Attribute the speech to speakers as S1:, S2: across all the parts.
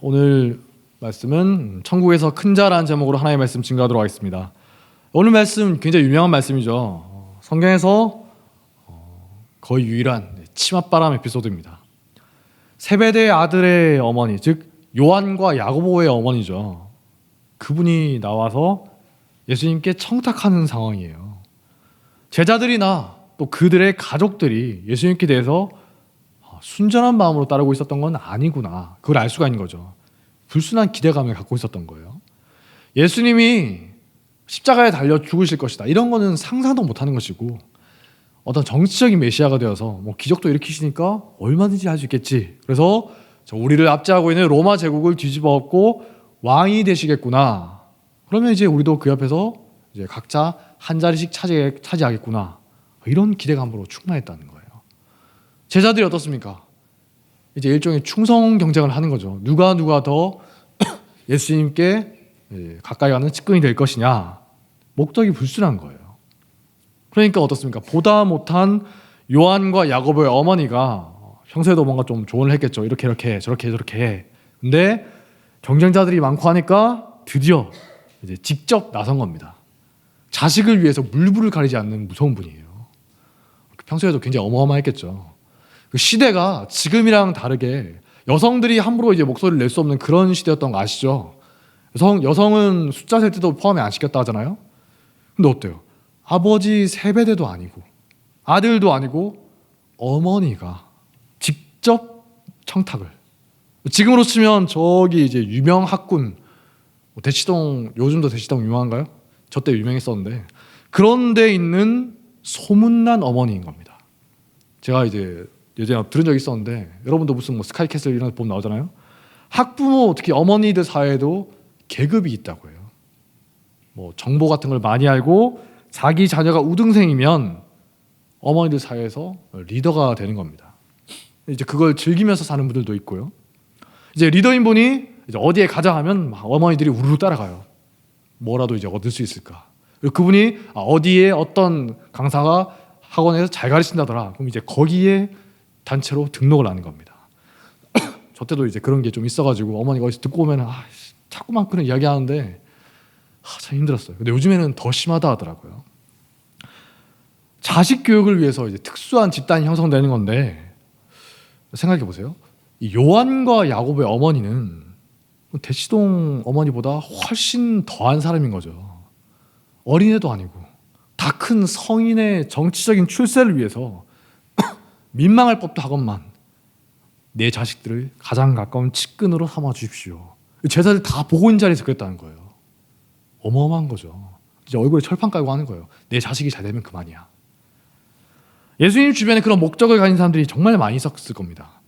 S1: 오늘 말씀은 천국에서 큰 자라는 제목으로 하나님의 말씀 증거하도록 하겠습니다. 오늘 말씀 굉장히 유명한 말씀이죠. 성경에서 거의 유일한 치맛바람 에피소드입니다. 세베대의 아들의 어머니, 즉 요한과 야고보의 어머니죠. 그분이 나와서 예수님께 청탁하는 상황이에요. 제자들이나 또 그들의 가족들이 예수님께 대해서 순전한 마음으로 따르고 있었던 건 아니구나, 그걸 알 수가 있는 거죠. 불순한 기대감을 갖고 있었던 거예요. 예수님이 십자가에 달려 죽으실 것이다, 이런 거는 상상도 못하는 것이고, 어떤 정치적인 메시아가 되어서 기적도 일으키시니까 얼마든지 할 수 있겠지, 그래서 우리를 압제하고 있는 로마 제국을 뒤집어 엎고 왕이 되시겠구나, 그러면 이제 우리도 그 옆에서 이제 각자 한 자리씩 차지하겠구나, 이런 기대감으로 충만했다는 거예요. 제자들이 어떻습니까? 이제 일종의 충성 경쟁을 하는 거죠. 누가 더 예수님께 가까이 가는 측근이 될 것이냐. 목적이 불순한 거예요. 그러니까 어떻습니까? 보다 못한 요한과 야고보의 어머니가 평소에도 뭔가 좀 조언을 했겠죠. 이렇게 저렇게. 근데 경쟁자들이 많고 하니까 드디어 이제 직접 나선 겁니다. 자식을 위해서 물불을 가리지 않는 무서운 분이에요. 평소에도 굉장히 어마어마했겠죠. 그 시대가 지금이랑 다르게 여성들이 함부로 이제 목소리를 낼 수 없는 그런 시대였던 거 아시죠? 여성은 숫자 셀 때도 포함에 안 시켰다 하잖아요. 근데 어때요? 아버지 세베대도 아니고 아들도 아니고 어머니가 직접 청탁을. 지금으로 치면 저기 이제 유명 학군 대치동, 요즘도 대치동 유명한가요? 저 때 유명했었는데 그런 데 있는 소문난 어머니인 겁니다. 제가 이제 예전에 들은 적이 있었는데, 여러분도 무슨 스카이캐슬 이런 거 보면 나오잖아요. 학부모, 특히 어머니들 사이에도 계급이 있다고 해요. 정보 같은 걸 많이 알고 자기 자녀가 우등생이면 어머니들 사이에서 리더가 되는 겁니다. 이제 그걸 즐기면서 사는 분들도 있고요. 이제 리더인 분이 이제 어디에 가자 하면 막 어머니들이 우르르 따라가요. 뭐라도 이제 얻을 수 있을까. 그리고 그분이 어디에 어떤 강사가 학원에서 잘 가르친다더라, 그럼 이제 거기에 단체로 등록을 하는 겁니다. 저 때도 이제 그런 게 좀 있어가지고 어머니가 어디서 듣고 오면 자꾸만 그런 이야기 하는데 참 힘들었어요. 근데 요즘에는 더 심하다 하더라고요. 자식 교육을 위해서 이제 특수한 집단이 형성되는 건데, 생각해 보세요. 이 요한과 야고보의 어머니는 대치동 어머니보다 훨씬 더한 사람인 거죠. 어린애도 아니고 다 큰 성인의 정치적인 출세를 위해서 민망할 법도 하건만 내 자식들을 가장 가까운 측근으로 삼아 주십시오. 제자들 다 보고 있는 자리에서 그랬다는 거예요. 어마어마한 거죠. 이제 얼굴에 철판 깔고 하는 거예요. 내 자식이 잘 되면 그만이야. 예수님 주변에 그런 목적을 가진 사람들이 정말 많이 있었을 겁니다.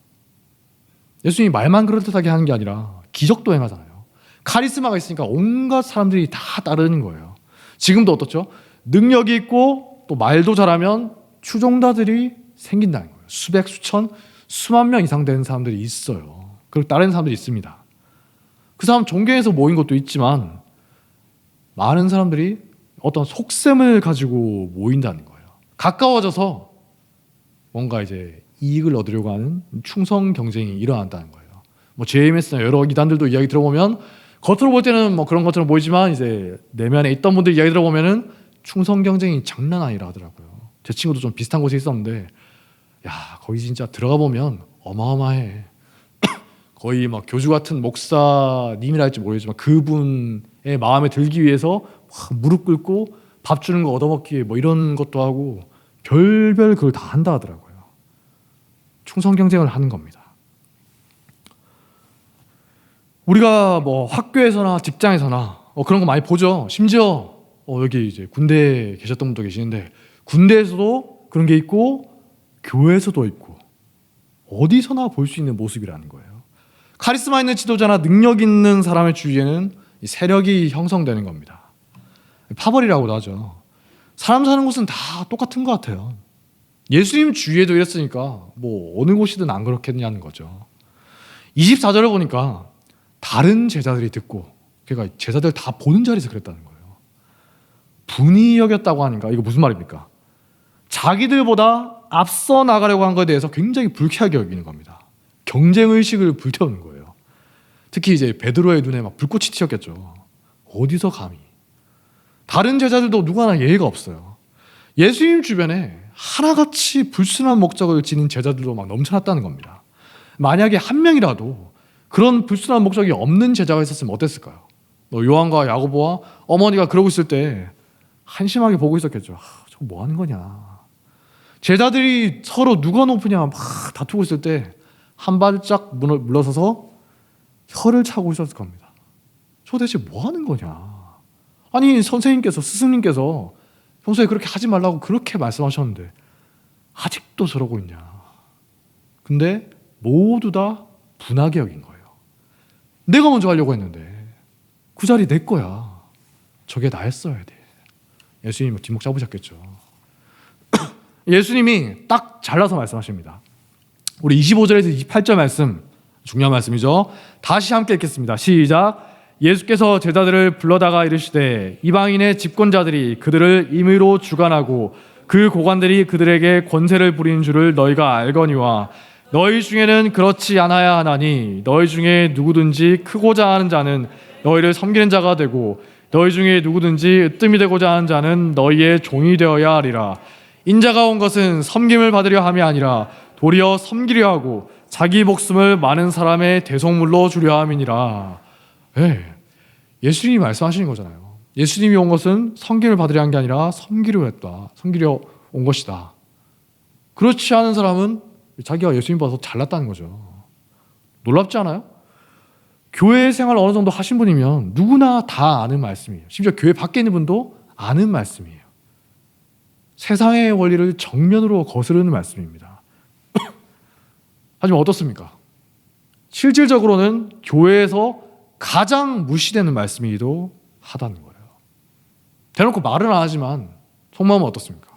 S1: 예수님이 말만 그럴듯하게 하는 게 아니라 기적도 행하잖아요. 카리스마가 있으니까 온갖 사람들이 다 따르는 거예요. 지금도 어떻죠? 능력이 있고 또 말도 잘하면 추종자들이 생긴다는 거예요. 수백, 수천, 수만 명 이상 되는 사람들이 있어요. 그리고 따르는 사람들이 있습니다. 그 사람 존경해서 모인 것도 있지만 많은 사람들이 어떤 속셈을 가지고 모인다는 거예요. 가까워져서 뭔가 이제 이익을 얻으려고 하는 충성 경쟁이 일어난다는 거예요. JMS나 여러 이단들도 이야기 들어보면 겉으로 볼 때는 그런 것처럼 보이지만 이제 내면에 있던 분들 이야기 들어보면은 충성 경쟁이 장난 아니라 하더라고요. 제 친구도 좀 비슷한 곳에 있었는데, 야, 거기 진짜 들어가 보면 어마어마해. 거의 교주 같은 목사님이라 할지 모르겠지만 그분의 마음에 들기 위해서 무릎 꿇고 밥 주는 거 얻어먹기 이런 것도 하고 별별 그걸 다 한다 하더라고요. 충성 경쟁을 하는 겁니다. 우리가 학교에서나 직장에서나 그런 거 많이 보죠. 심지어 여기 이제 군대에 계셨던 분도 계시는데 군대에서도 그런 게 있고 교회에서도 있고 어디서나 볼 수 있는 모습이라는 거예요. 카리스마 있는 지도자나 능력 있는 사람의 주위에는 세력이 형성되는 겁니다. 파벌이라고도 하죠. 사람 사는 곳은 다 똑같은 것 같아요. 예수님 주위에도 이랬으니까 어느 곳이든 안 그렇겠냐는 거죠. 24절을 보니까 다른 제자들이 듣고, 그러니까 제자들 다 보는 자리에서 그랬다는 거예요. 분이 여겼다고 하니까 이거 무슨 말입니까? 자기들보다 앞서 나가려고 한 것에 대해서 굉장히 불쾌하게 여기는 겁니다. 경쟁의식을 불태우는 거예요. 특히 이제 베드로의 눈에 막 불꽃이 튀었겠죠. 어디서 감히. 다른 제자들도 누구 하나 예의가 없어요. 예수님 주변에 하나같이 불순한 목적을 지닌 제자들도 막 넘쳐났다는 겁니다. 만약에 한 명이라도 그런 불순한 목적이 없는 제자가 있었으면 어땠을까요? 요한과 야고보와 어머니가 그러고 있을 때 한심하게 보고 있었겠죠. 저거 뭐 하는 거냐. 제자들이 서로 누가 높으냐 막 다투고 있을 때 한 발짝 물러서서 혀를 차고 있었을 겁니다. 저 대체 뭐 하는 거냐. 아니 선생님께서 스승님께서 평소에 그렇게 하지 말라고 그렇게 말씀하셨는데 아직도 저러고 있냐. 근데 모두 다 분하게 여긴 거예요. 내가 먼저 하려고 했는데 그 자리 내 거야. 저게 나였어야 돼. 예수님은 뒷목 잡으셨겠죠. 예수님이 딱 잘라서 말씀하십니다. 우리 25절에서 28절 말씀 중요한 말씀이죠. 다시 함께 읽겠습니다. 시작. 예수께서 제자들을 불러다가 이르시되 이방인의 집권자들이 그들을 임의로 주관하고 그 고관들이 그들에게 권세를 부리는 줄을 너희가 알거니와 너희 중에는 그렇지 않아야 하나니 너희 중에 누구든지 크고자 하는 자는 너희를 섬기는 자가 되고 너희 중에 누구든지 으뜸이 되고자 하는 자는 너희의 종이 되어야 하리라. 인자가 온 것은 섬김을 받으려 함이 아니라 도리어 섬기려 하고 자기 목숨을 많은 사람의 대속물로 주려 함이니라. 네. 예수님이 말씀하시는 거잖아요. 예수님이 온 것은 섬김을 받으려 한 게 아니라 섬기려 했다. 섬기려 온 것이다. 그렇지 않은 사람은 자기가 예수님 봐서 잘났다는 거죠. 놀랍지 않아요? 교회 생활 어느 정도 하신 분이면 누구나 다 아는 말씀이에요. 심지어 교회 밖에 있는 분도 아는 말씀이에요. 세상의 원리를 정면으로 거스르는 말씀입니다. 하지만 어떻습니까? 실질적으로는 교회에서 가장 무시되는 말씀이기도 하다는 거예요. 대놓고 말은 안 하지만 속마음은 어떻습니까?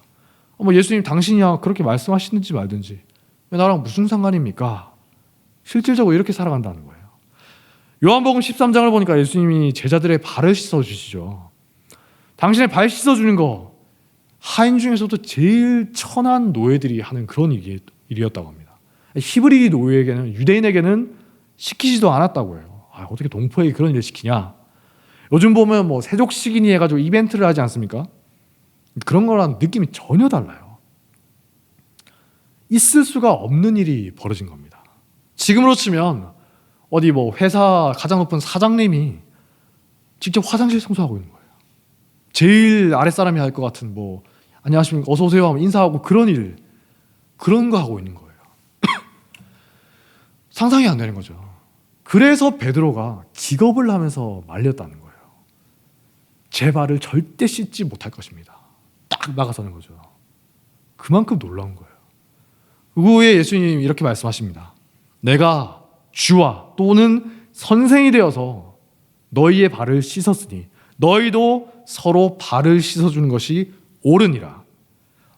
S1: 예수님 당신이야 그렇게 말씀하시든지 말든지 왜 나랑 무슨 상관입니까? 실질적으로 이렇게 살아간다는 거예요. 요한복음 13장을 보니까 예수님이 제자들의 발을 씻어주시죠. 당신의 발 씻어주는 거 하인 중에서도 제일 천한 노예들이 하는 그런 일이었다고 합니다. 히브리 노예에게는, 유대인에게는 시키지도 않았다고 해요. 어떻게 동포에게 그런 일을 시키냐. 요즘 보면 세족식이니 해가지고 이벤트를 하지 않습니까? 그런 거랑 느낌이 전혀 달라요. 있을 수가 없는 일이 벌어진 겁니다. 지금으로 치면 어디 회사 가장 높은 사장님이 직접 화장실 청소하고 있는 거예요. 제일 아랫사람이 할 것 같은 안녕하십니까 어서 오세요 하면 인사하고 그런 거 하고 있는 거예요. 상상이 안 되는 거죠. 그래서 베드로가 기겁을 하면서 말렸다는 거예요. 제 발을 절대 씻지 못할 것입니다. 딱 나가서는 거죠. 그만큼 놀라운 거예요. 그 후에 예수님이 이렇게 말씀하십니다. 내가 주와 또는 선생이 되어서 너희의 발을 씻었으니 너희도 서로 발을 씻어주는 것이 옳으니라.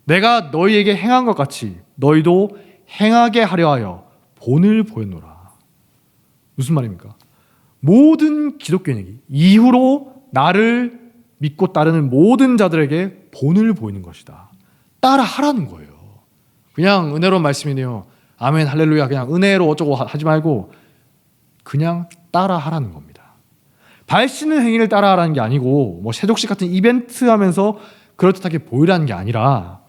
S1: 내가 너희에게 행한 것 같이 너희도 행하게 하려 하여 본을 보였노라. 무슨 말입니까? 모든 기독교인에게 이후로 나를 믿고 따르는 모든 자들에게 본을 보이는 것이다. 따라하라는 거예요. 그냥 은혜로운 말씀이네요. 아멘 할렐루야 그냥 은혜로 어쩌고 하지 말고 그냥 따라하라는 겁니다. 발 씻는 행위를 따라하라는 게 아니고 세족식 같은 이벤트 하면서 그럴듯하게 보이라는 게 아니라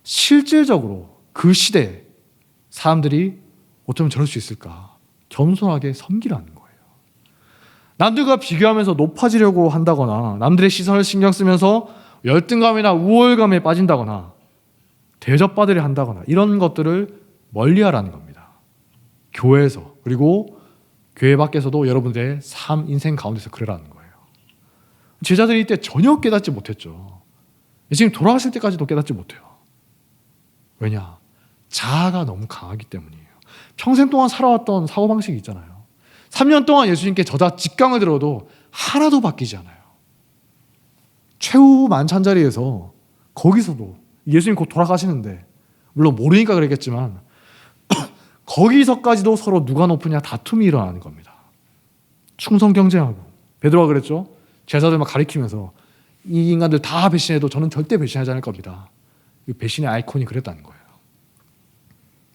S1: 실질적으로 그 시대에 사람들이 어쩌면 저럴 수 있을까? 겸손하게 섬기라는 거예요. 남들과 비교하면서 높아지려고 한다거나 남들의 시선을 신경 쓰면서 열등감이나 우월감에 빠진다거나 대접받으려 한다거나 이런 것들을 멀리하라는 겁니다. 교회에서 그리고 교회 밖에서도 여러분들의 삶, 인생 가운데서 그러라는 거예요. 제자들이 이때 전혀 깨닫지 못했죠. 지금 돌아가실 때까지도 깨닫지 못해요. 왜냐? 자아가 너무 강하기 때문이에요. 평생 동안 살아왔던 사고방식이 있잖아요. 3년 동안 예수님께 저자 직강을 들어도 하나도 바뀌지 않아요. 최후 만찬자리에서 거기서도 예수님 곧 돌아가시는데 물론 모르니까 그랬겠지만 거기서까지도 서로 누가 높으냐 다툼이 일어나는 겁니다. 충성 경쟁하고 베드로가 그랬죠. 제자들만 가리키면서 이 인간들 다 배신해도 저는 절대 배신하지 않을 겁니다. 배신의 아이콘이 그랬다는 거예요.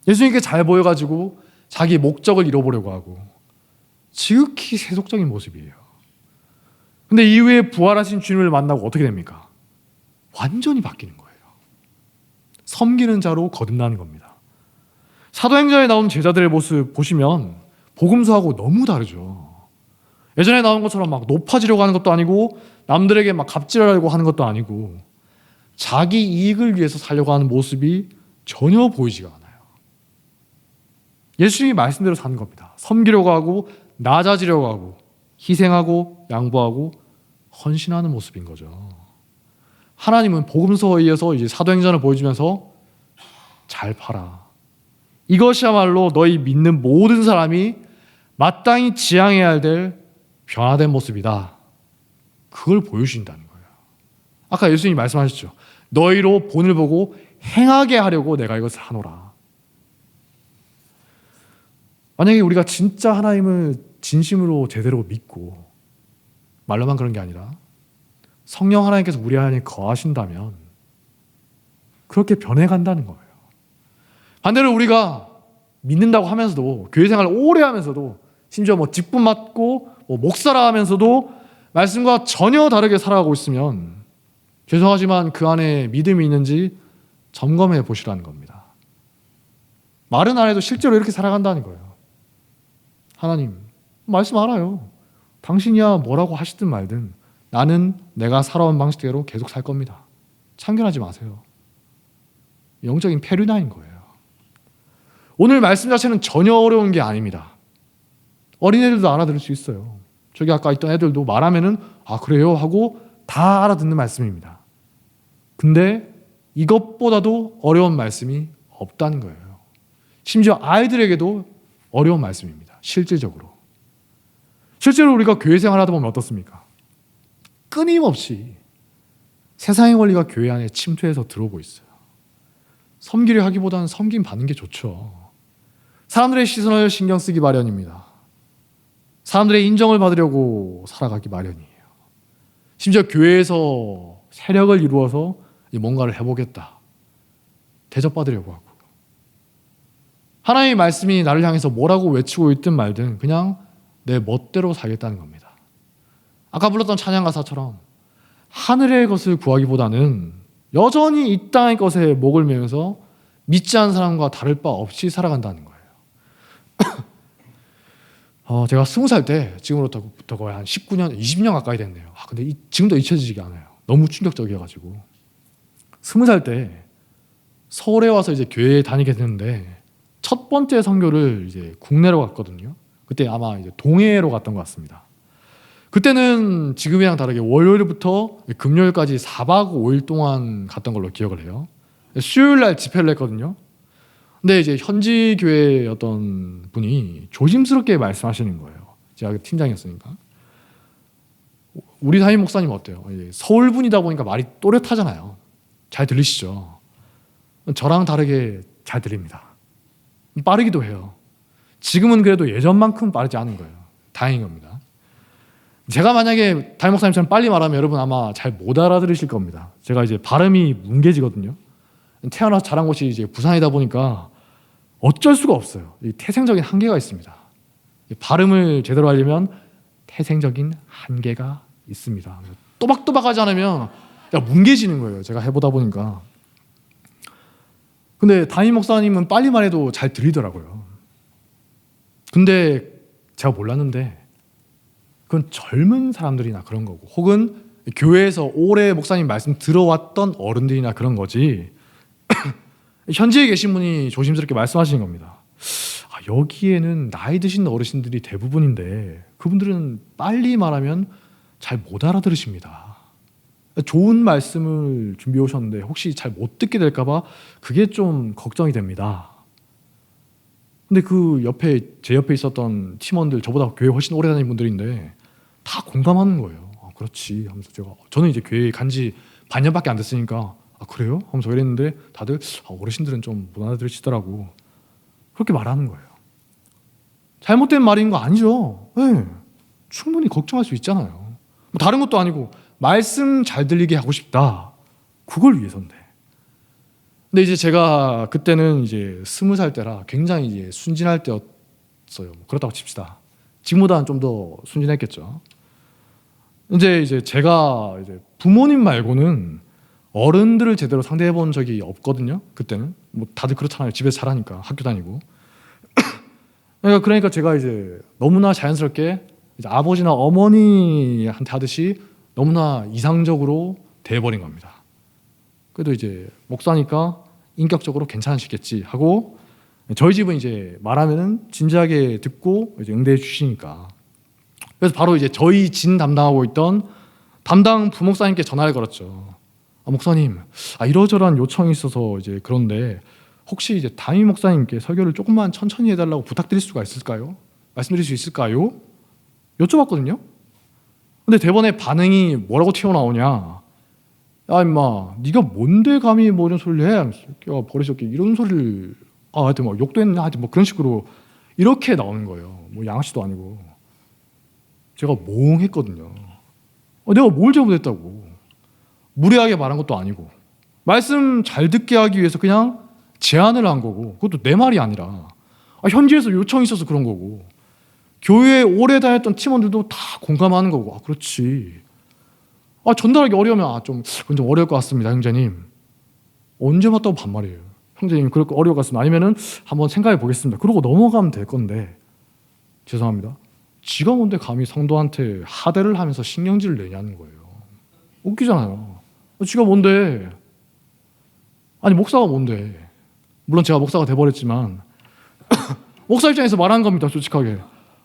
S1: 예수님께 잘 보여가지고 자기 목적을 이뤄보려고 하고 지극히 세속적인 모습이에요. 근데 이후에 부활하신 주님을 만나고 어떻게 됩니까? 완전히 바뀌는 거예요. 섬기는 자로 거듭나는 겁니다. 사도행전에 나온 제자들의 모습 보시면 복음서하고 너무 다르죠. 예전에 나온 것처럼 막 높아지려고 하는 것도 아니고 남들에게 막 갑질하려고 하는 것도 아니고 자기 이익을 위해서 살려고 하는 모습이 전혀 보이지가 않아요. 예수님이 말씀대로 사는 겁니다. 섬기려고 하고 낮아지려고 하고 희생하고 양보하고 헌신하는 모습인 거죠. 하나님은 복음서에 의해서 이제 사도행전을 보여주면서 잘 봐라. 이것이야말로 너희 믿는 모든 사람이 마땅히 지향해야 될 변화된 모습이다. 그걸 보여주신다는 거예요. 아까 예수님이 말씀하셨죠. 너희로 본을 보고 행하게 하려고 내가 이것을 하노라. 만약에 우리가 진짜 하나님을 진심으로 제대로 믿고 말로만 그런 게 아니라 성령 하나님께서 우리 안에 거하신다면 그렇게 변해간다는 거예요. 반대로 우리가 믿는다고 하면서도 교회 생활 오래 하면서도 심지어 뭐 직분 맡고 뭐 목사라 하면서도 말씀과 전혀 다르게 살아가고 있으면 죄송하지만 그 안에 믿음이 있는지 점검해 보시라는 겁니다. 말은 안 해도 실제로 이렇게 살아간다는 거예요. 하나님 말씀 알아요. 당신이야 뭐라고 하시든 말든 나는 내가 살아온 방식대로 계속 살 겁니다. 참견하지 마세요. 영적인 페르나인 거예요. 오늘 말씀 자체는 전혀 어려운 게 아닙니다. 어린애들도 알아들을 수 있어요. 저기 아까 있던 애들도 말하면은 아 그래요 하고 다 알아듣는 말씀입니다. 근데 이것보다도 어려운 말씀이 없다는 거예요. 심지어 아이들에게도 어려운 말씀입니다. 실질적으로. 실제로 우리가 교회 생활하다 보면 어떻습니까? 끊임없이 세상의 원리가 교회 안에 침투해서 들어오고 있어요. 섬기려 하기보다는 섬김 받는 게 좋죠. 사람들의 시선을 신경 쓰기 마련입니다. 사람들의 인정을 받으려고 살아가기 마련이에요. 심지어 교회에서 세력을 이루어서 뭔가를 해보겠다. 대접받으려고 하고. 하나님의 말씀이 나를 향해서 뭐라고 외치고 있든 말든 그냥 내 멋대로 살겠다는 겁니다. 아까 불렀던 찬양 가사처럼 하늘의 것을 구하기보다는 여전히 이 땅의 것에 목을 매면서 믿지 않는 사람과 다를 바 없이 살아간다는 거예요. 제가 20살 때 지금으로부터 거의 한 19년, 20년 가까이 됐네요. 근데 지금도 잊혀지지가 않아요. 너무 충격적이어가지고 20살 때 서울에 와서 이제 교회에 다니게 됐는데 첫 번째 선교를 이제 국내로 갔거든요. 그때 아마 이제 동해로 갔던 것 같습니다. 그때는 지금이랑 다르게 월요일부터 금요일까지 4박 5일 동안 갔던 걸로 기억을 해요. 수요일 날 집회를 했거든요. 근데 이제 현지 교회 어떤 분이 조심스럽게 말씀하시는 거예요. 제가 팀장이었으니까. 우리 담임 목사님 어때요? 서울 분이다 보니까 말이 또렷하잖아요. 잘 들리시죠? 저랑 다르게 잘 들립니다. 빠르기도 해요. 지금은 그래도 예전만큼 빠르지 않은 거예요. 다행인 겁니다. 제가 만약에 담임 목사님처럼 빨리 말하면 여러분 아마 잘 못 알아들으실 겁니다. 제가 이제 발음이 뭉개지거든요. 태어나서 자란 곳이 이제 부산이다 보니까 어쩔 수가 없어요. 이 태생적인 한계가 있습니다. 발음을 제대로 하려면 태생적인 한계가 있습니다. 또박또박하지 않으면 뭉개지는 거예요. 제가 해보다 보니까. 근데 담임 목사님은 빨리 말해도 잘 들리더라고요. 근데 제가 몰랐는데 그건 젊은 사람들이나 그런 거고 혹은 교회에서 오래 목사님 말씀 들어왔던 어른들이나 그런 거지 현지에 계신 분이 조심스럽게 말씀하시는 겁니다. 여기에는 나이 드신 어르신들이 대부분인데 그분들은 빨리 말하면 잘 못 알아들으십니다. 좋은 말씀을 준비해 오셨는데 혹시 잘 못 듣게 될까 봐 그게 좀 걱정이 됩니다. 근데 제 옆에 있었던 팀원들 저보다 교회 훨씬 오래 다니는 분들인데 다 공감하는 거예요. 그렇지 하면서 저는 이제 교회에 간지 반년밖에 안 됐으니까 그래요? 하면서 이랬는데 다들 어르신들은 좀 못 알아들으시더라고. 그렇게 말하는 거예요. 잘못된 말인 거 아니죠. 네, 충분히 걱정할 수 있잖아요. 다른 것도 아니고 말씀 잘 들리게 하고 싶다. 그걸 위해서인데. 근데 이제 제가 그때는 이제 20살 때라 굉장히 이제 순진할 때였어요. 그렇다고 칩시다. 지금보다는 좀 더 순진했겠죠. 이제 제가 이제 부모님 말고는 어른들을 제대로 상대해 본 적이 없거든요. 그때는 뭐 다들 그렇잖아요. 집에서 잘하니까 학교 다니고. 그러니까 제가 이제 너무나 자연스럽게 이제 아버지나 어머니한테 하듯이 너무나 이상적으로 대해버린 겁니다. 그래도 이제 목사니까 인격적으로 괜찮으시겠지 하고 저희 집은 이제 말하면은 진지하게 듣고 이제 응대해 주시니까 그래서 바로 이제 저희 진 담당하고 있던 담당 부목사님께 전화를 걸었죠. 목사님, 이러저러한 요청이 있어서 이제 그런데 혹시 이제 담임 목사님께 설교를 조금만 천천히 해달라고 부탁드릴 수가 있을까요? 말씀드릴 수 있을까요? 여쭤봤거든요. 근데 대번에 반응이 뭐라고 튀어나오냐? 야 임마, 네가 뭔데 감히 뭐 이런 소리를 해? 야 버리셨게 이런 소리를 하여튼 뭐 욕도 했나? 하여튼 뭐 그런 식으로 이렇게 나오는 거예요. 뭐 양아치도 아니고. 제가 몽했거든요. 내가 뭘 잘못했다고. 무례하게 말한 것도 아니고 말씀 잘 듣게 하기 위해서 그냥 제안을 한 거고 그것도 내 말이 아니라 현지에서 요청이 있어서 그런 거고 교회에 오래 다녔던 팀원들도 다 공감하는 거고 그렇지. 전달하기 어려우면 좀 어려울 것 같습니다 형제님. 언제 맞다고 반말이에요. 형제님 그렇게 어려울 것 같습니다. 아니면은 한번 생각해 보겠습니다. 그러고 넘어가면 될 건데 죄송합니다. 지가 뭔데 감히 성도한테 하대를 하면서 신경질을 내냐는 거예요. 웃기잖아요. 지가 뭔데. 아니 목사가 뭔데. 물론 제가 목사가 돼버렸지만 목사 입장에서 말하는 겁니다. 솔직하게.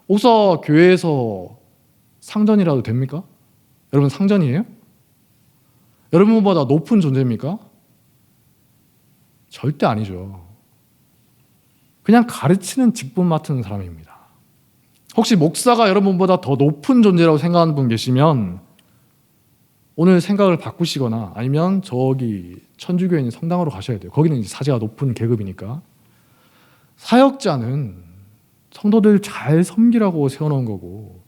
S1: 목사 교회에서 상전이라도 됩니까? 여러분 상전이에요? 여러분보다 높은 존재입니까? 절대 아니죠. 그냥 가르치는 직분 맡은 사람입니다. 혹시 목사가 여러분보다 더 높은 존재라고 생각하는 분 계시면 오늘 생각을 바꾸시거나 아니면 저기 천주교에 있는 성당으로 가셔야 돼요. 거기는 이제 사제가 높은 계급이니까. 사역자는 성도들 잘 섬기라고 세워놓은 거고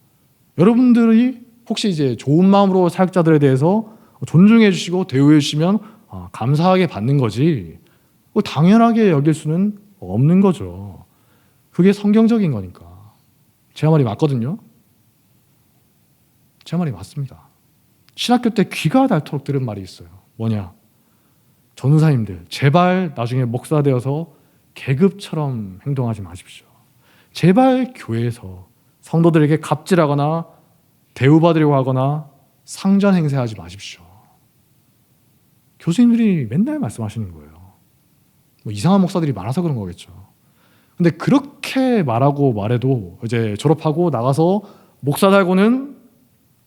S1: 여러분들이 혹시 이제 좋은 마음으로 사역자들에 대해서 존중해 주시고 대우해 주시면 감사하게 받는 거지 당연하게 여길 수는 없는 거죠. 그게 성경적인 거니까. 제 말이 맞거든요. 제 말이 맞습니다. 신학교 때 귀가 닳도록 들은 말이 있어요. 뭐냐? 전우사님들 제발 나중에 목사 되어서 계급처럼 행동하지 마십시오. 제발 교회에서 성도들에게 갑질하거나 대우받으려고 하거나 상전 행세하지 마십시오. 교수님들이 맨날 말씀하시는 거예요. 뭐 이상한 목사들이 많아서 그런 거겠죠. 근데 그렇게 말하고 말해도 이제 졸업하고 나가서 목사 달고는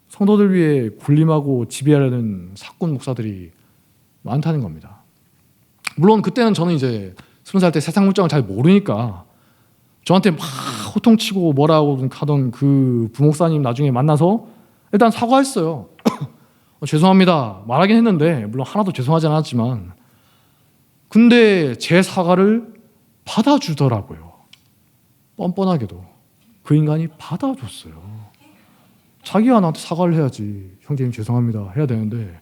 S1: 성도들 위해 군림하고 지배하려는 사꾼 목사들이 많다는 겁니다. 물론 그때는 저는 이제 20살 때 세상 물정을 잘 모르니까 저한테 막 호통치고 뭐라고 하던 그 부목사님 나중에 만나서 일단 사과했어요. 죄송합니다. 말하긴 했는데 물론 하나도 죄송하지 않았지만 근데 제 사과를 받아주더라고요. 뻔뻔하게도 그 인간이 받아줬어요. 자기가 나한테 사과를 해야지 형제님 죄송합니다 해야 되는데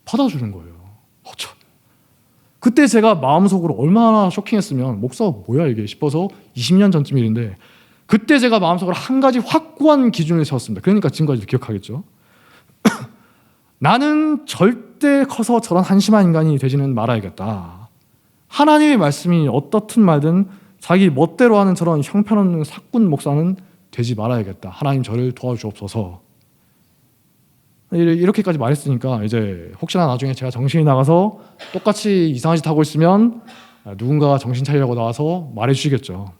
S1: 받아주는 거예요. 참. 그때 제가 마음속으로 얼마나 쇼킹했으면 목사가 뭐야 이게 싶어서 20년 전쯤 일인데 그때 제가 마음속으로 한 가지 확고한 기준을 세웠습니다. 그러니까 지금까지 기억하겠죠. 나는 절대 커서 저런 한심한 인간이 되지는 말아야겠다. 하나님의 말씀이 어떻든 말든 자기 멋대로 하는 저런 형편없는 사꾼 목사는 되지 말아야겠다. 하나님 저를 도와주옵소서. 이렇게까지 말했으니까 이제 혹시나 나중에 제가 정신이 나가서 똑같이 이상한 짓 하고 있으면 누군가가 정신 차리려고 나와서 말해주시겠죠.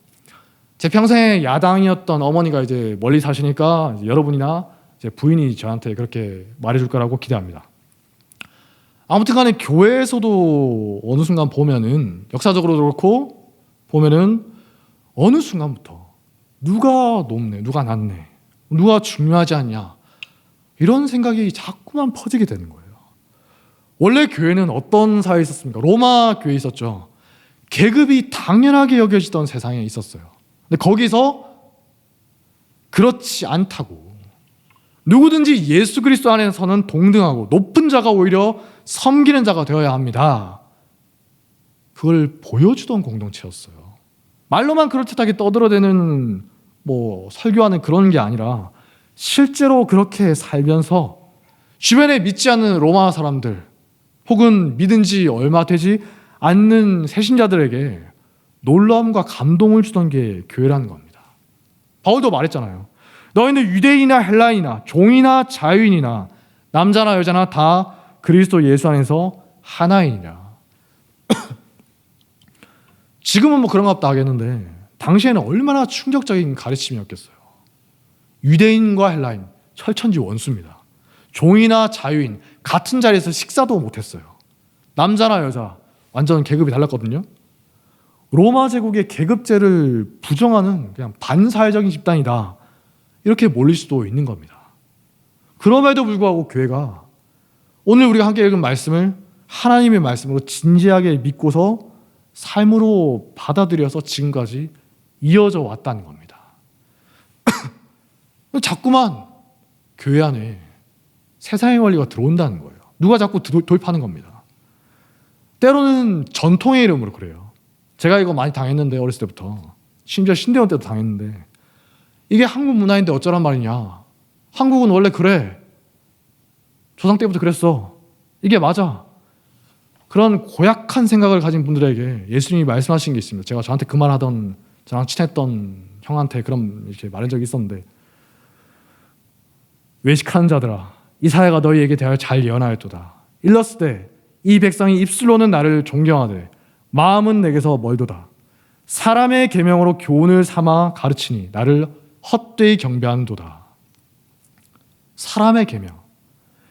S1: 제 평생에 야당이었던 어머니가 이제 멀리 사시니까 이제 여러분이나 이제 부인이 저한테 그렇게 말해줄 거라고 기대합니다. 아무튼 간에 교회에서도 어느 순간 보면은 역사적으로도 그렇고 보면은 어느 순간부터 누가 높네, 누가 낮네, 누가 중요하지 않냐 이런 생각이 자꾸만 퍼지게 되는 거예요. 원래 교회는 어떤 사회에 있었습니까? 로마 교회에 있었죠. 계급이 당연하게 여겨지던 세상에 있었어요. 근데 거기서 그렇지 않다고 누구든지 예수 그리스도 안에서는 동등하고 높은 자가 오히려 섬기는 자가 되어야 합니다. 그걸 보여주던 공동체였어요. 말로만 그럴듯하게 떠들어대는 뭐 설교하는 그런 게 아니라 실제로 그렇게 살면서 주변에 믿지 않는 로마 사람들 혹은 믿은 지 얼마 되지 않는 새신자들에게 놀라움과 감동을 주던 게 교회라는 겁니다. 바울도 말했잖아요. 너희는 유대인이나 헬라인이나 종이나 자유인이나 남자나 여자나 다 그리스도 예수 안에서 하나이니라. 지금은 뭐 그런가 보다 하겠는데 당시에는 얼마나 충격적인 가르침이었겠어요. 유대인과 헬라인 철천지 원수입니다. 종이나 자유인 같은 자리에서 식사도 못했어요. 남자나 여자 완전 계급이 달랐거든요. 로마 제국의 계급제를 부정하는 그냥 반사회적인 집단이다, 이렇게 몰릴 수도 있는 겁니다. 그럼에도 불구하고 교회가 오늘 우리가 함께 읽은 말씀을 하나님의 말씀으로 진지하게 믿고서 삶으로 받아들여서 지금까지 이어져 왔다는 겁니다. 자꾸만 교회 안에 세상의 원리가 들어온다는 거예요. 누가 자꾸 도입하는 겁니다. 때로는 전통의 이름으로 그래요. 제가 이거 많이 당했는데, 어렸을 때부터. 심지어 신대원 때도 당했는데, 이게 한국 문화인데 어쩌란 말이냐. 한국은 원래 그래. 조상 때부터 그랬어. 이게 맞아. 그런 고약한 생각을 가진 분들에게 예수님이 말씀하신 게 있습니다. 제가 저한테 그 말 하던, 저랑 친했던 형한테 그런 이렇게 말한 적이 있었는데, 외식하는 자들아, 이 사회가 너희에게 대하여 잘 예언하였도다. 일렀으되 이 백성이 입술로는 나를 존경하되 마음은 내게서 멀도다. 사람의 계명으로 교훈을 삼아 가르치니 나를 헛되이 경배하는도다. 사람의 계명,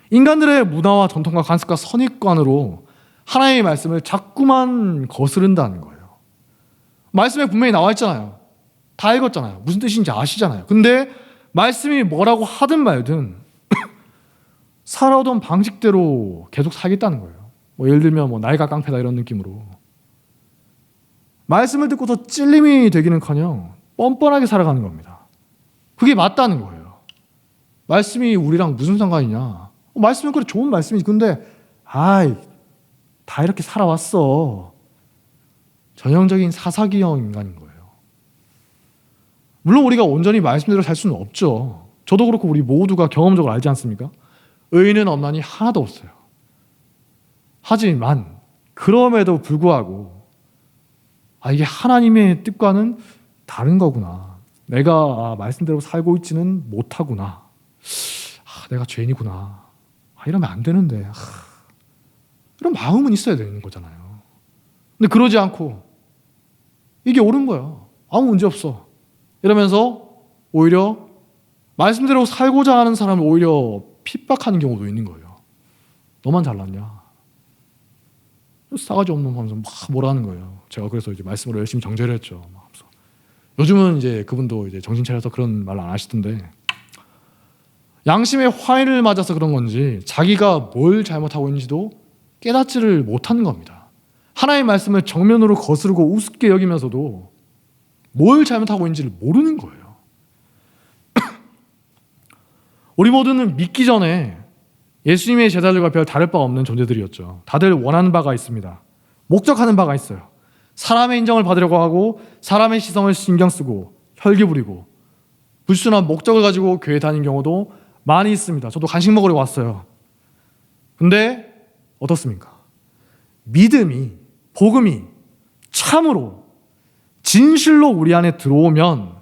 S1: 인간들의 문화와 전통과 관습과 선입관으로 하나님의 말씀을 자꾸만 거스른다는 거예요. 말씀에 분명히 나와 있잖아요. 다 읽었잖아요. 무슨 뜻인지 아시잖아요. 근데 말씀이 뭐라고 하든 말든 살아오던 방식대로 계속 살겠다는 거예요. 뭐 예를 들면 뭐 나이가 깡패다 이런 느낌으로 말씀을 듣고서 찔림이 되기는커녕 뻔뻔하게 살아가는 겁니다. 그게 맞다는 거예요. 말씀이 우리랑 무슨 상관이냐? 말씀은 그래 좋은 말씀이지. 근데 다 이렇게 살아왔어. 전형적인 사사기형 인간인 거예요. 물론 우리가 온전히 말씀대로 살 수는 없죠. 저도 그렇고 우리 모두가 경험적으로 알지 않습니까? 의인은 없나니 하나도 없어요. 하지만 그럼에도 불구하고 이게 하나님의 뜻과는 다른 거구나. 내가 말씀대로 살고 있지는 못하구나. 내가 죄인이구나. 이러면 안 되는데. 이런 마음은 있어야 되는 거잖아요. 근데 그러지 않고 이게 옳은 거야. 아무 문제 없어. 이러면서 오히려 말씀대로 살고자 하는 사람을 오히려 핍박하는 경우도 있는 거예요. 너만 잘났냐? 싸가지 없는 하면서 막 뭐라 하는 거예요. 제가 그래서 이제 말씀으로 열심히 정죄를 했죠. 요즘은 이제 그분도 이제 정신 차려서 그런 말 안 하시던데, 양심의 화인을 맞아서 그런 건지 자기가 뭘 잘못하고 있는지도 깨닫지를 못하는 겁니다. 하나님의 말씀을 정면으로 거스르고 우습게 여기면서도 뭘 잘못하고 있는지를 모르는 거예요. 우리 모두는 믿기 전에 예수님의 제자들과 별 다를 바 없는 존재들이었죠. 다들 원하는 바가 있습니다. 목적하는 바가 있어요. 사람의 인정을 받으려고 하고 사람의 시선을 신경 쓰고 혈기 부리고 불순한 목적을 가지고 교회 다니는 경우도 많이 있습니다. 저도 간식 먹으러 왔어요. 근데 어떻습니까? 믿음이, 복음이 참으로 진실로 우리 안에 들어오면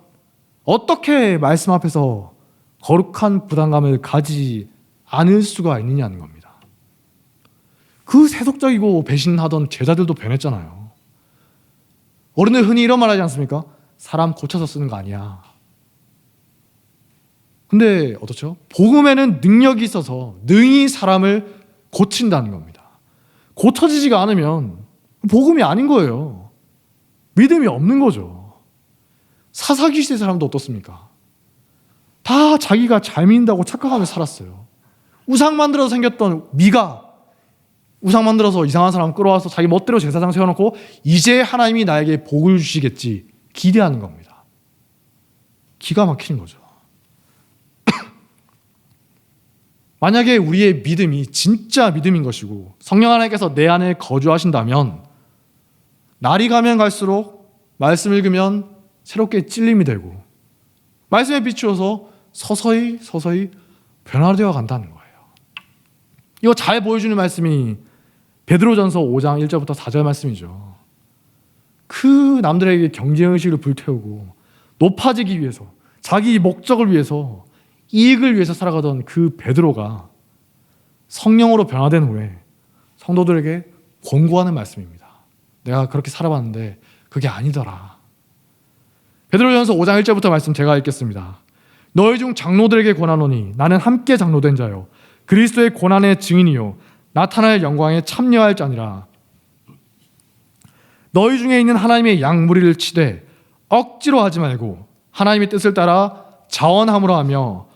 S1: 어떻게 말씀 앞에서 거룩한 부담감을 가지지 않을 수가 있느냐는 겁니다. 그 세속적이고 배신하던 제자들도 변했잖아요. 어른들 흔히 이런 말 하지 않습니까? 사람 고쳐서 쓰는 거 아니야. 근데 어떻죠? 복음에는 능력이 있어서 능히 사람을 고친다는 겁니다. 고쳐지지가 않으면 복음이 아닌 거예요. 믿음이 없는 거죠. 사사기 시대 사람도 어떻습니까? 다 자기가 잘 믿는다고 착각하며 살았어요. 우상 만들어서 생겼던 미가 우상 만들어서 이상한 사람 끌어와서 자기 멋대로 제사장 세워놓고 이제 하나님이 나에게 복을 주시겠지 기대하는 겁니다. 기가 막히는 거죠. 만약에 우리의 믿음이 진짜 믿음인 것이고 성령 하나님께서 내 안에 거주하신다면 날이 가면 갈수록 말씀 읽으면 새롭게 찔림이 되고 말씀에 비추어서 서서히 변화되어 간다는 거예요. 이거 잘 보여주는 말씀이 베드로전서 5장 1절부터 4절 말씀이죠. 그 남들에게 경쟁의식을 불태우고 높아지기 위해서, 자기 목적을 위해서, 이익을 위해서 살아가던 그 베드로가 성령으로 변화된 후에 성도들에게 권고하는 말씀입니다. 내가 그렇게 살아봤는데 그게 아니더라. 베드로전서 5장 1절부터 말씀 제가 읽겠습니다. 너희 중 장로들에게 권하노니 나는 함께 장로된 자요 그리스도의 고난의 증인이요 나타날 영광에 참여할 자니라. 너희 중에 있는 하나님의 양 무리를 치되 억지로 하지 말고 하나님의 뜻을 따라 자원함으로 하며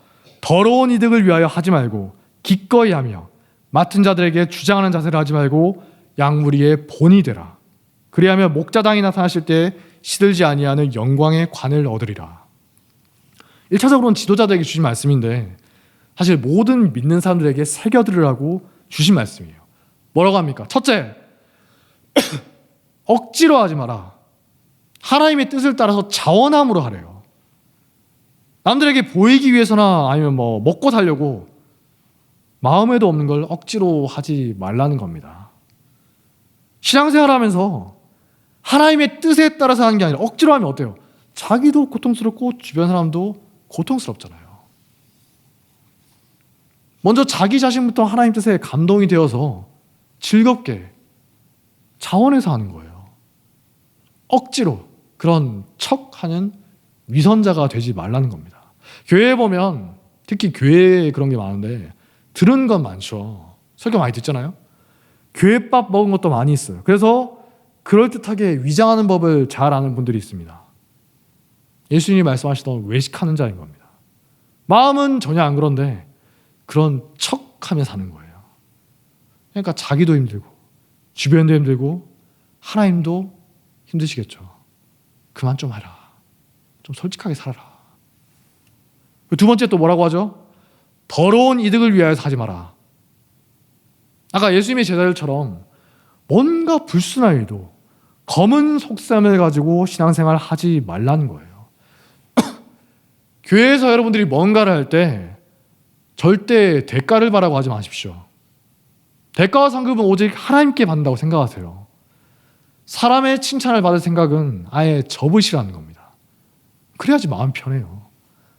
S1: 더러운 이득을 위하여 하지 말고 기꺼이 하며 맡은 자들에게 주장하는 자세를 하지 말고 양 무리의 본이 되라. 그리하며 목자당이 나타나실 때 시들지 아니하는 영광의 관을 얻으리라. 1차적으로는 지도자들에게 주신 말씀인데 사실 모든 믿는 사람들에게 새겨들으라고 주신 말씀이에요. 뭐라고 합니까? 첫째, 억지로 하지 마라. 하나님의 뜻을 따라서 자원함으로 하래요. 남들에게 보이기 위해서나 아니면 먹고 살려고 마음에도 없는 걸 억지로 하지 말라는 겁니다. 신앙생활 하면서 하나님의 뜻에 따라서 하는 게 아니라 억지로 하면 어때요? 자기도 고통스럽고 주변 사람도 고통스럽잖아요. 먼저 자기 자신부터 하나님 뜻에 감동이 되어서 즐겁게 자원해서 하는 거예요. 억지로 그런 척하는 위선자가 되지 말라는 겁니다. 교회에 보면 특히 교회에 그런 게 많은데 들은 건 많죠. 설교 많이 듣잖아요. 교회밥 먹은 것도 많이 있어요. 그래서 그럴듯하게 위장하는 법을 잘 아는 분들이 있습니다. 예수님이 말씀하시던 외식하는 자인 겁니다. 마음은 전혀 안 그런데 그런 척하며 사는 거예요. 그러니까 자기도 힘들고 주변도 힘들고 하나님도 힘드시겠죠. 그만 좀 하라. 좀 솔직하게 살아라. 두 번째 또 뭐라고 하죠? 더러운 이득을 위하여서 하지 마라. 아까 예수님의 제자들처럼 뭔가 불순한 일도 검은 속셈을 가지고 신앙생활 하지 말라는 거예요. 교회에서 여러분들이 뭔가를 할 때 절대 대가를 바라고 하지 마십시오. 대가와 상급은 오직 하나님께 받는다고 생각하세요. 사람의 칭찬을 받을 생각은 아예 접으시라는 겁니다. 그래야지 마음 편해요.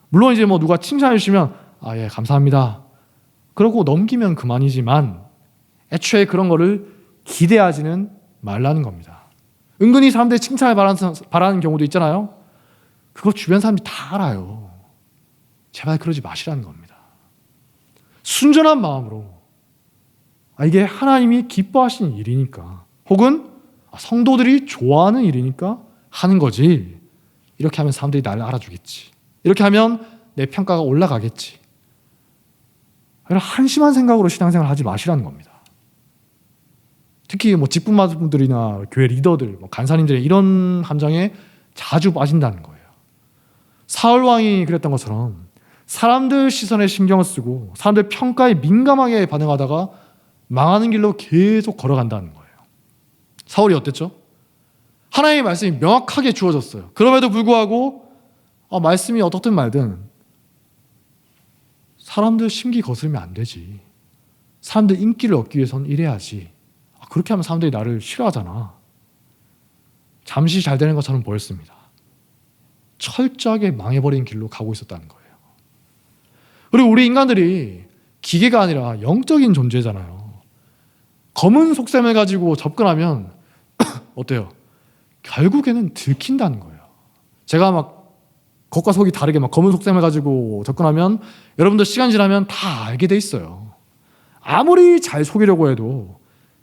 S1: 물론 이제 누가 칭찬해 주시면 예 감사합니다. 그러고 넘기면 그만이지만 애초에 그런 거를 기대하지는 말라는 겁니다. 은근히 사람들이 칭찬을 바라는 경우도 있잖아요. 그거 주변 사람들이 다 알아요. 제발 그러지 마시라는 겁니다. 순전한 마음으로 이게 하나님이 기뻐하시는 일이니까 혹은 성도들이 좋아하는 일이니까 하는 거지. 이렇게 하면 사람들이 나를 알아주겠지. 이렇게 하면 내 평가가 올라가겠지. 그런 한심한 생각으로 신앙생활 하지 마시라는 겁니다. 특히 직분마분들이나 교회 리더들, 간사님들의 이런 함정에 자주 빠진다는 거예요. 사울 왕이 그랬던 것처럼 사람들 시선에 신경을 쓰고 사람들 평가에 민감하게 반응하다가 망하는 길로 계속 걸어간다는 거예요. 사울이 어땠죠? 하나님의 말씀이 명확하게 주어졌어요. 그럼에도 불구하고 말씀이 어떻든 말든 사람들 심기 거스르면 안 되지. 사람들 인기를 얻기 위해서는 이래야지. 그렇게 하면 사람들이 나를 싫어하잖아. 잠시 잘 되는 것처럼 보였습니다. 철저하게 망해버린 길로 가고 있었다는 거예요. 그리고 우리 인간들이 기계가 아니라 영적인 존재잖아요. 검은 속셈을 가지고 접근하면 어때요? 결국에는 들킨다는 거예요. 제가 겉과 속이 다르게 검은 속셈을 가지고 접근하면 여러분들 시간 지나면 다 알게 돼 있어요. 아무리 잘 속이려고 해도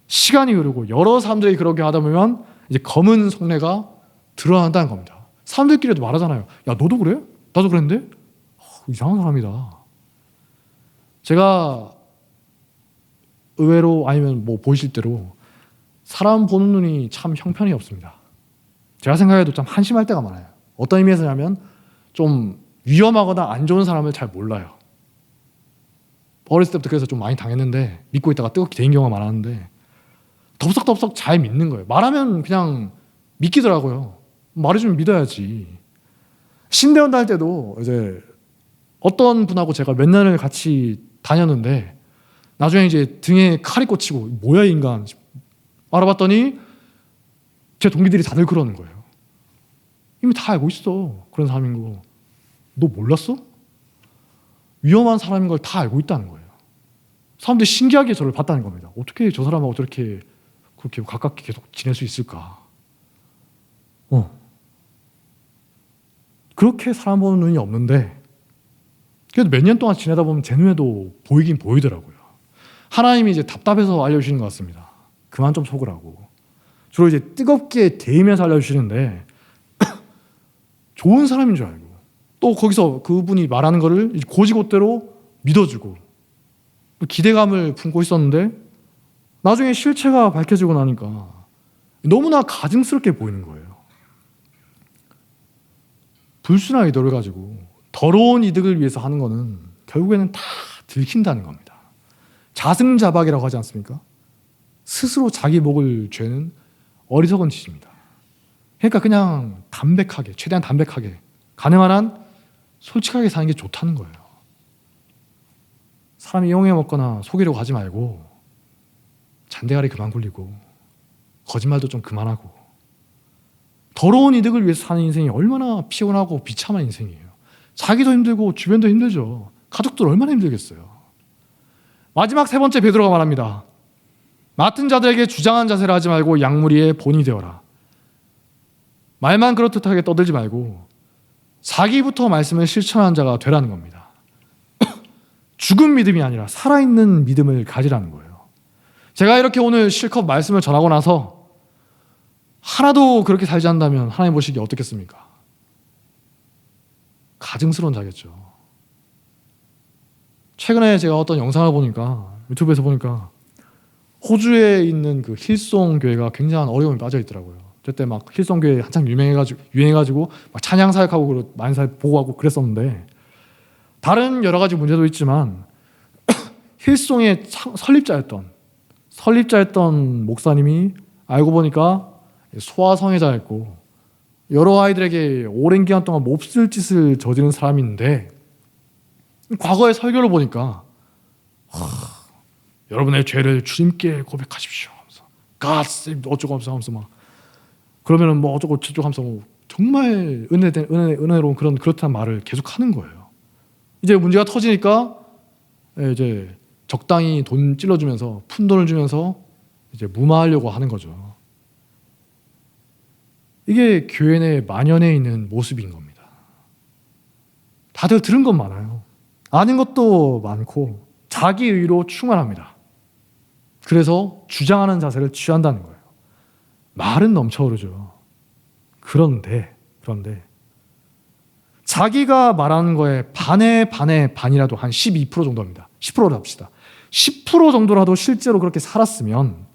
S1: 시간이 흐르고 여러 사람들이 그렇게 하다 보면 이제 검은 속내가 드러난다는 겁니다. 사람들끼리도 말하잖아요. 야, 너도 그래? 나도 그랬는데? 이상한 사람이다. 제가 의외로 아니면 보이실 대로 사람 보는 눈이 참 형편이 없습니다. 제가 생각해도 참 한심할 때가 많아요. 어떤 의미에서냐면 좀 위험하거나 안 좋은 사람을 잘 몰라요. 어렸을 때부터 그래서 좀 많이 당했는데 믿고 있다가 뜨겁게 데인 경우가 많았는데 덥석덥석 잘 믿는 거예요. 말하면 그냥 믿기더라고요. 말해주면 믿어야지. 신대원 다닐 때도 이제 어떤 분하고 제가 몇 년을 같이 다녔는데 나중에 이제 등에 칼이 꽂히고 뭐야 이 인간 알아봤더니 제 동기들이 다들 그러는 거예요. 이미 다 알고 있어. 그런 사람인 거. 너 몰랐어? 위험한 사람인 걸 다 알고 있다는 거예요. 사람들이 신기하게 저를 봤다는 겁니다. 어떻게 저 사람하고 저렇게 그렇게 가깝게 계속 지낼 수 있을까? 그렇게 사람 보는 눈이 없는데 그래도 몇 년 동안 지내다 보면 제 눈에도 보이긴 보이더라고요. 하나님이 이제 답답해서 알려주시는 것 같습니다. 그만 좀 속으라고. 주로 이제 뜨겁게 대이면서 알려주시는데 좋은 사람인 줄 알고 또 거기서 그분이 말하는 거를 곧이곧대로 믿어주고 기대감을 품고 있었는데 나중에 실체가 밝혀지고 나니까 너무나 가증스럽게 보이는 거예요. 불순한 의도를 가지고 더러운 이득을 위해서 하는 거는 결국에는 다 들킨다는 겁니다. 자승자박이라고 하지 않습니까? 스스로 자기 목을 죄는 어리석은 짓입니다. 그러니까 그냥 담백하게, 최대한 담백하게, 가능한 한 솔직하게 사는 게 좋다는 거예요. 사람 이용해 먹거나 속이려고 하지 말고 잔대가리 그만 굴리고 거짓말도 좀 그만하고 더러운 이득을 위해서 사는 인생이 얼마나 피곤하고 비참한 인생이에요. 자기도 힘들고 주변도 힘들죠. 가족들 얼마나 힘들겠어요. 마지막 세 번째 베드로가 말합니다. 맡은 자들에게 주장한 자세를 하지 말고 양무리의 본이 되어라. 말만 그렇듯하게 떠들지 말고 자기부터 말씀을 실천하는 자가 되라는 겁니다. 죽은 믿음이 아니라 살아있는 믿음을 가지라는 거예요. 제가 이렇게 오늘 실컷 말씀을 전하고 나서 하나도 그렇게 살지 않는다면 하나님 보시기에 어떻겠습니까? 가증스러운 자겠죠. 최근에 제가 어떤 영상을 보니까 유튜브에서 보니까 호주에 있는 그 힐송 교회가 굉장한 어려움에 빠져 있더라고요. 그때 막 힐송 교회 한창 유행해가지고 막 찬양 사역하고 많은 사역 보고하고 그랬었는데 다른 여러 가지 문제도 있지만 힐송의 설립자였던 목사님이 알고 보니까 소아성애자였고 여러 아이들에게 오랜 기간 동안 몹쓸 짓을 저지른 사람인데 과거의 설교를 보니까 여러분의 죄를 주님께 고백하십시오 하면서 God 어쩌고 하면서 막 그러면은 뭐 어쩌고 저쩌고 하면서 뭐 정말 은혜로운 그렇다는 말을 계속 하는 거예요. 이제 문제가 터지니까 이제 적당히 돈 찔러주면서 푼돈을 주면서 이제 무마하려고 하는 거죠. 이게 교회 내 만연해 있는 모습인 겁니다. 다들 들은 것 많아요. 아는 것도 많고 자기 의로 충만합니다. 그래서 주장하는 자세를 취한다는 거예요. 말은 넘쳐오르죠. 그런데 자기가 말하는 거에 반의 반이라도 한 12% 정도입니다. 10%로 합시다. 10% 정도라도 실제로 그렇게 살았으면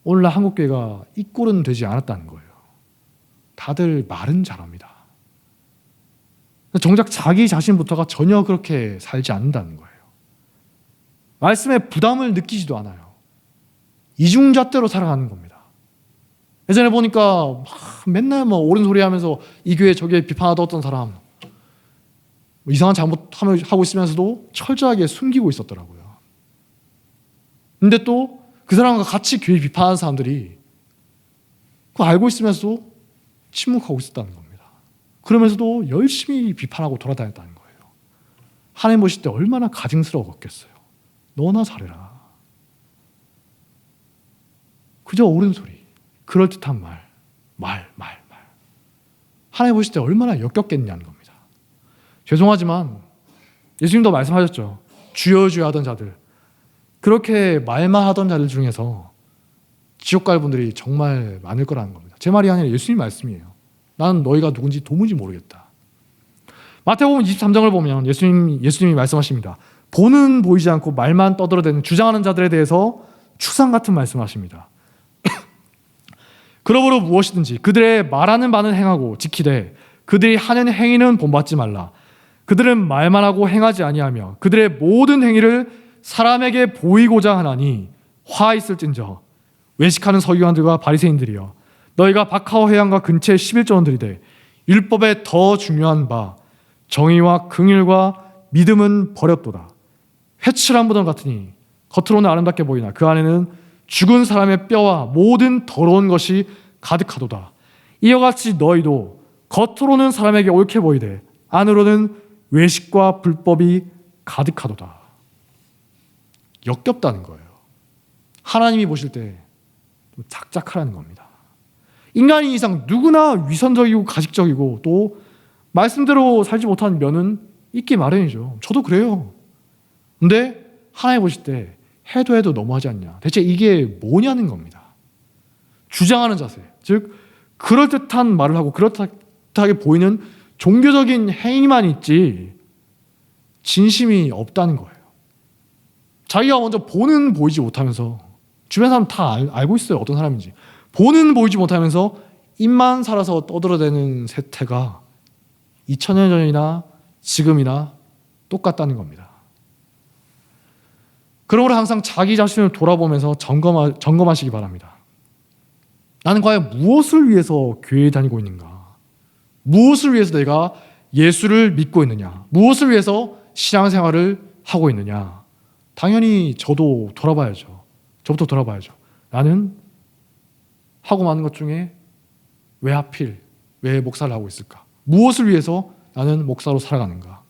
S1: 오늘날 한국교회가 이 꼴은 되지 않았다는 거예요. 다들 말은 잘합니다. 정작 자기 자신부터가 전혀 그렇게 살지 않는다는 거예요. 말씀에 부담을 느끼지도 않아요. 이중잣대로 살아가는 겁니다. 예전에 보니까 맨날 뭐 옳은 소리 하면서 이 교회 저 교회 비판하던 어떤 사람 이상한 잘못하고 있으면서도 철저하게 숨기고 있었더라고요. 근데 또 그 사람과 같이 교회 비판하는 사람들이 그거 알고 있으면서도 침묵하고 있었다는 겁니다. 그러면서도 열심히 비판하고 돌아다녔다는 거예요. 하나님 보실 때 얼마나 가증스러웠겠어요. 너나 잘해라. 그저 옳은 소리, 그럴듯한 말. 하나님 보실 때 얼마나 역겹겠냐는 겁니다. 죄송하지만 예수님도 말씀하셨죠. 주여 주여 하던 자들, 그렇게 말만 하던 자들 중에서 지옥 갈 분들이 정말 많을 거라는 겁니다. 제 말이 아니라 예수님 말씀이에요. 나는 너희가 누군지 도무지 모르겠다. 마태복음 23장을 보면 예수님이 말씀하십니다. 보는 보이지 않고 말만 떠들어대는 주장하는 자들에 대해서 추상 같은 말씀을 하십니다. 그러므로 무엇이든지 그들의 말하는 바는 행하고 지키되 그들이 하는 행위는 본받지 말라. 그들은 말만 하고 행하지 아니하며 그들의 모든 행위를 사람에게 보이고자 하나니 화 있을진저 외식하는 서기관들과 바리새인들이여 너희가 박하와 회당과 근처에 11조원 들이되 율법에 더 중요한 바 정의와 긍휼과 믿음은 버렸도다. 회칠한 무덤 같으니 겉으로는 아름답게 보이나 그 안에는 죽은 사람의 뼈와 모든 더러운 것이 가득하도다. 이와 같이 너희도 겉으로는 사람에게 옳게 보이되 안으로는 외식과 불법이 가득하도다. 역겹다는 거예요. 하나님이 보실 때 좀 작작하라는 겁니다. 인간이 이상 누구나 위선적이고 가식적이고 또 말씀대로 살지 못한 면은 있기 마련이죠. 저도 그래요. 근데 하나님 보실 때 해도 너무하지 않냐. 대체 이게 뭐냐는 겁니다. 주장하는 자세, 즉 그럴듯한 말을 하고 그렇다하게 보이는 종교적인 행위만 있지 진심이 없다는 거예요. 자기가 먼저 보는 보이지 못하면서 주변 사람 다 알고 있어요. 어떤 사람인지. 보는 보이지 못하면서 입만 살아서 떠들어대는 세태가 2000년 전이나 지금이나 똑같다는 겁니다. 그러므로 항상 자기 자신을 돌아보면서 점검하시기 바랍니다. 나는 과연 무엇을 위해서 교회에 다니고 있는가? 무엇을 위해서 내가 예수를 믿고 있느냐? 무엇을 위해서 신앙생활을 하고 있느냐? 당연히 저도 돌아봐야죠. 저부터 돌아봐야죠. 나는 하고 많은 것 중에 왜 하필, 왜 목사를 하고 있을까? 무엇을 위해서 나는 목사로 살아가는가?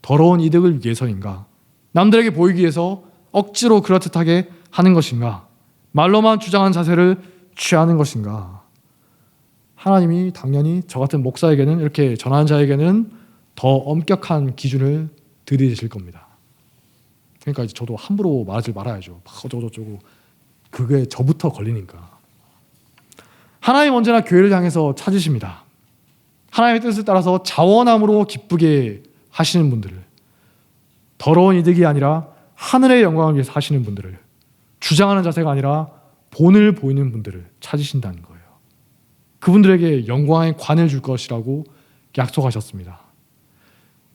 S1: 더러운 이득을 위해서인가? 남들에게 보이기 위해서 억지로 그럴듯하게 하는 것인가? 말로만 주장한 자세를 취하는 것인가? 하나님이 당연히 저 같은 목사에게는, 이렇게 전하는 자에게는 더 엄격한 기준을 들이실 겁니다. 그러니까 이제 저도 함부로 말하지 말아야죠. 막 어쩌고저쩌고. 그게 저부터 걸리니까. 하나님 언제나 교회를 향해서 찾으십니다. 하나님의 뜻을 따라서 자원함으로 기쁘게 하시는 분들을, 더러운 이득이 아니라 하늘의 영광을 위해서 하시는 분들을, 주장하는 자세가 아니라 본을 보이는 분들을 찾으신다는 거예요. 그분들에게 영광의 관을 줄 것이라고 약속하셨습니다.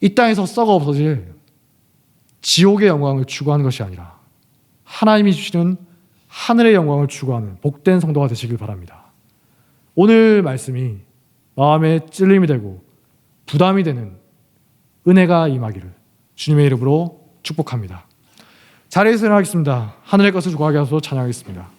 S1: 이 땅에서 썩어 없어질 지옥의 영광을 추구하는 것이 아니라 하나님이 주시는 하늘의 영광을 추구하는 복된 성도가 되시길 바랍니다. 오늘 말씀이 마음에 찔림이 되고 부담이 되는 은혜가 임하기를 주님의 이름으로 축복합니다. 자리에서 일어나겠습니다. 하늘의 것을 구하게 하소서. 찬양하겠습니다.